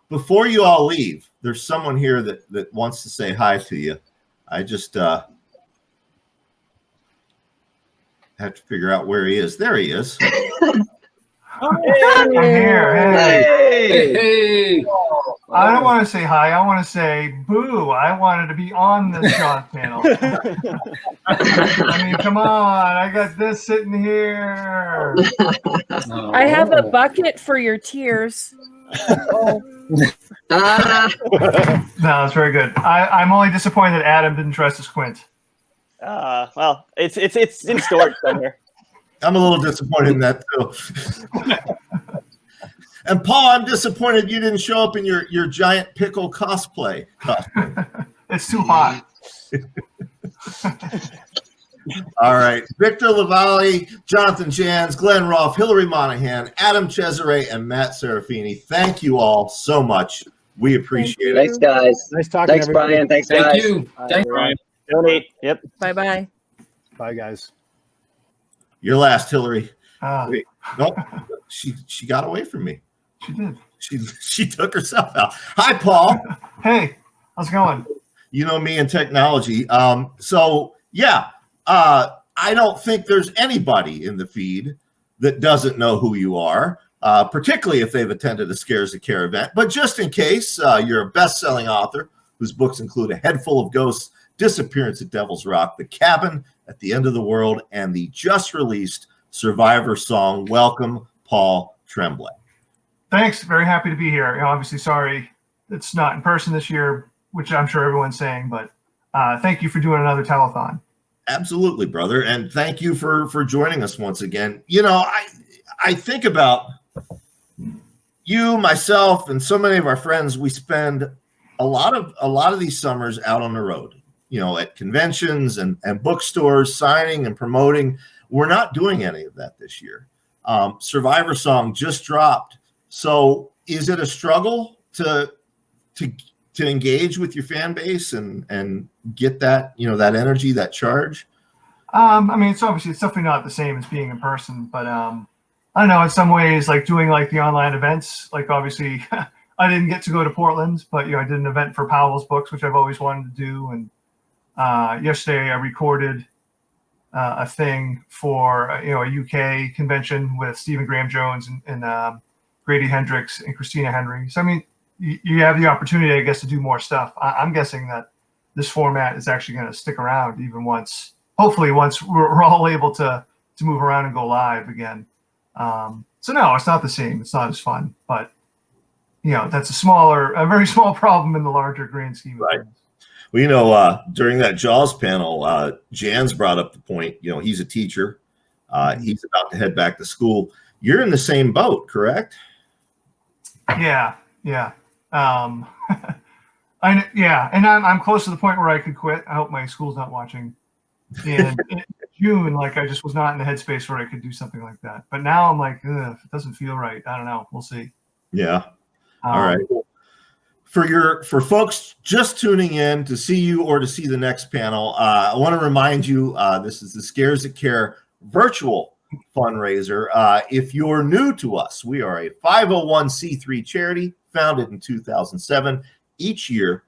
before you all leave, there's someone here that wants to say hi to you. I just have to figure out where he is. There he is. I'm here. Hey. I don't want to say hi. I want to say boo. I wanted to be on this Jaws panel. I mean, come on. I got this sitting here. I have a bucket for your tears. No, that's very good. I'm only disappointed that Adam didn't trust his Quint. Well, it's in storage somewhere. I'm a little disappointed in that too. And Paul, I'm disappointed you didn't show up in your giant pickle cosplay. It's too hot. All right. Victor Lavalle, Jonathan Jans, Glenn Rolfe, Hillary Monahan, Adam Cesare, and Matt Serafini. Thank you all so much. We appreciate it. Thanks, guys. Nice talking. Thanks, Brian. Thanks, guys. Thank you. Thanks, Brian. Donate. Yep. Bye-bye. Bye, guys. You're last, Hillary. Wait. Nope. She got away from me. She did. She took herself out. Hi, Paul. Hey, how's it going? You know me and technology. So yeah, I don't think there's anybody in the feed that doesn't know who you are, particularly if they've attended a Scares of Care event. But just in case, you're a best-selling author whose books include A Head Full of Ghosts, Disappearance at Devil's Rock, The Cabin at the End of the World, and the just-released Survivor song, Welcome, Paul Tremblay. Thanks. Very happy to be here. Obviously, sorry it's not in person this year, which I'm sure everyone's saying, but thank you for doing another telethon. Absolutely, brother. And thank you for joining us once again. You know, I think about you, myself, and so many of our friends. We spend a lot of these summers out on the road, you know, at conventions and bookstores, signing and promoting. We're not doing any of that this year. Survivor Song just dropped. So is it a struggle to engage with your fan base and get that, you know, that energy, that charge? I mean, it's definitely not the same as being in person, but I don't know, in some ways, like doing like the online events, like obviously I didn't get to go to Portland, but, you know, I did an event for Powell's Books, which I've always wanted to do. And yesterday I recorded a thing for, you know, a UK convention with Stephen Graham Jones and Grady Hendrix and Christina Henry. So, I mean, you have the opportunity, I guess, to do more stuff. I'm guessing that this format is actually going to stick around even hopefully once we're all able to move around and go live again. So no, it's not the same. It's not as fun, but you know, that's a very small problem in the larger grand scheme of things. Well, you know, during that Jaws panel, Jans brought up the point, you know, he's a teacher. He's about to head back to school. You're in the same boat, correct? Yeah. And I'm close to the point where I could quit. I hope my school's not watching. And in June, like, I just was not in the headspace where I could do something like that. But now I'm like, it doesn't feel right. I don't know. We'll see. Yeah. All right. For folks just tuning in to see you or to see the next panel, I want to remind you, this is the Scares That Care virtual fundraiser. If you're new to us, we are a 501c3 charity founded in 2007. Each year,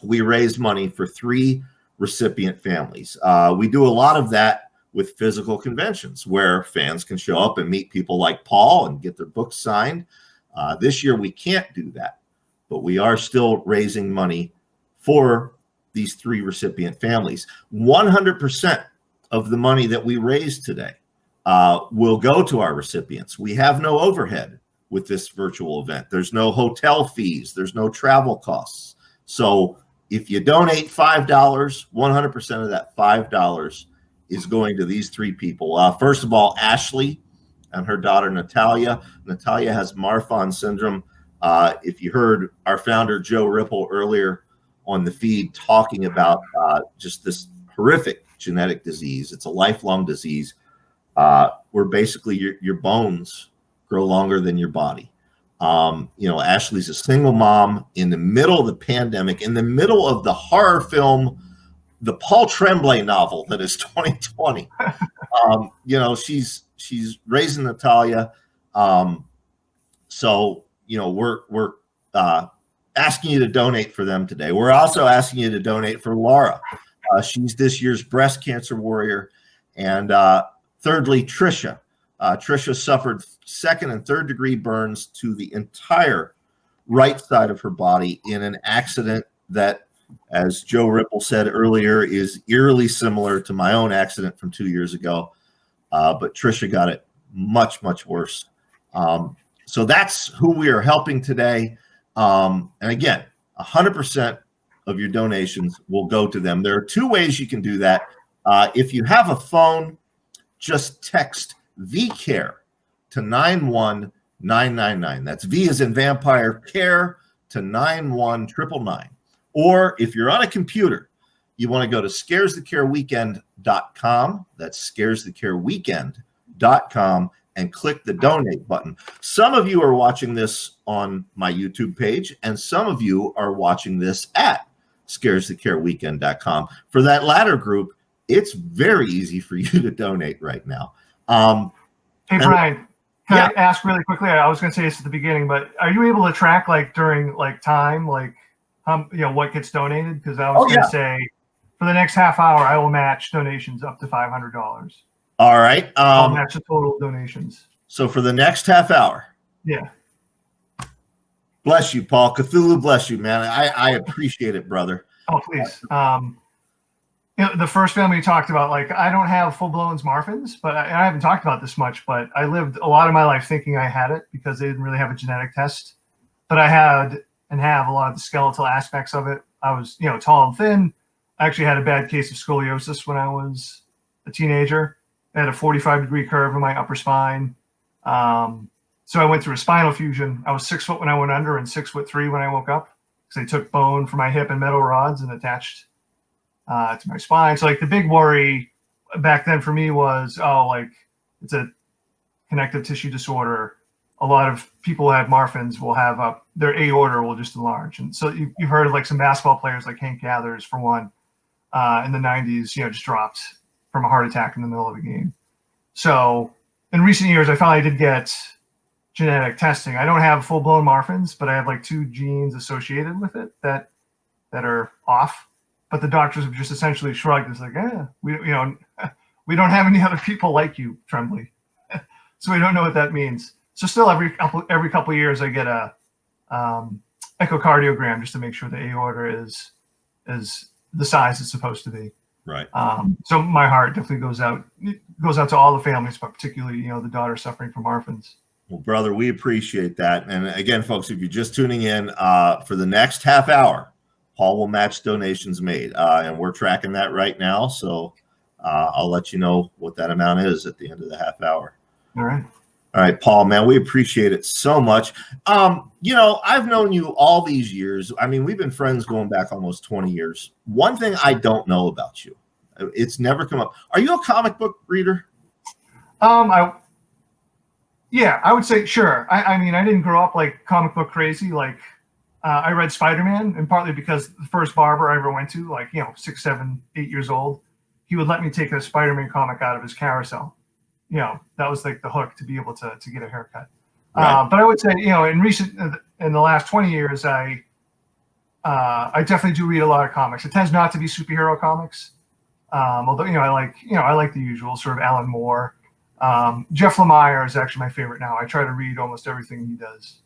we raise money for 3 recipient families. We do a lot of that with physical conventions where fans can show up and meet people like Paul and get their books signed. This year, we can't do that, but we are still raising money for these 3 recipient families. 100% of the money that we raise today will go to our recipients. We have no overhead with this virtual event. There's no hotel fees. There's no travel costs. So if you donate $5, 100% of that $5 is going to these 3 people. First of all, Ashley and her daughter, Natalia. Natalia has Marfan syndrome. If you heard our founder, Joe Ripple, earlier on the feed talking about just this horrific genetic disease, it's a lifelong disease where basically your bones grow longer than your body. You know, Ashley's a single mom in the middle of the pandemic, in the middle of the horror film, the Paul Tremblay novel that is 2020. You know, she's raising Natalia. So, you know, we're asking you to donate for them today. We're also asking you to donate for Laura. She's this year's breast cancer warrior. And thirdly, Trisha. Trisha suffered 2nd and 3rd degree burns to the entire right side of her body in an accident that, as Joe Ripple said earlier, is eerily similar to my own accident from 2 years ago. But Trisha got it much, much worse. So that's who we are helping today. And again, 100% of your donations will go to them. There are 2 ways you can do that. If you have a phone, just text VCARE to 91999. That's V as in vampire, care to 91999. Or if you're on a computer, you want to go to scaresthecareweekend.com. That's scaresthecareweekend.com and click the donate button. Some of you are watching this on my YouTube page, and some of you are watching this at scaresthecareweekend.com. For that latter group, it's very easy for you to donate right now. Hey, Brian, can I ask really quickly? I was going to say this at the beginning, but are you able to track like during like time, like what gets donated? Because I was going to say for the next half hour, I will match donations up to $500. All right. I'll match the total donations. So for the next half hour. Yeah. Bless you, Paul. Cthulhu bless you, man. I appreciate it, brother. Oh, please. The first family you talked about, like, I don't have full-blown Marfans, but I haven't talked about this much, but I lived a lot of my life thinking I had it because they didn't really have a genetic test. But I had and have a lot of the skeletal aspects of it. I was, tall and thin. I actually had a bad case of scoliosis when I was a teenager. I had a 45-degree curve in my upper spine. So I went through a spinal fusion. I was 6 foot when I went under and 6'3" when I woke up because they took bone from my hip and metal rods and attached to my spine. So like the big worry back then for me was, it's a connective tissue disorder. A lot of people who have Marfans will have their aorta will just enlarge. And so you've heard of like some basketball players like Hank Gathers, for one, in the 90s, just dropped from a heart attack in the middle of a game. So in recent years, I finally did get genetic testing. I don't have full-blown Marfans, but I have like 2 genes associated with it that are off. But the doctors have just essentially shrugged. It's like, we don't have any other people like you, Tremblay. So we don't know what that means. So still every couple of years I get a echocardiogram just to make sure the aorta is the size it's supposed to be. Right. So my heart definitely goes out to all the families, but particularly, the daughter suffering from Marfans. Well, brother, we appreciate that. And again, folks, if you're just tuning in, for the next half hour, Paul will match donations made. And we're tracking that right now. So I'll let you know what that amount is at the end of the half hour. All right. All right, Paul, man, we appreciate it so much. I've known you all these years. I mean, we've been friends going back almost 20 years. One thing I don't know about you, it's never come up. Are you a comic book reader? I would say sure. I mean, I didn't grow up like comic book crazy. Like I read Spider-Man, and partly because the first barber I ever went to, 6, 7, 8 years old, he would let me take a Spider-Man comic out of his carousel. That was like the hook to be able to get a haircut. Right. But I would say, in the last 20 years, I definitely do read a lot of comics. It tends not to be superhero comics. Although, I like the usual sort of Alan Moore. Jeff Lemire is actually my favorite now. I try to read almost everything he does.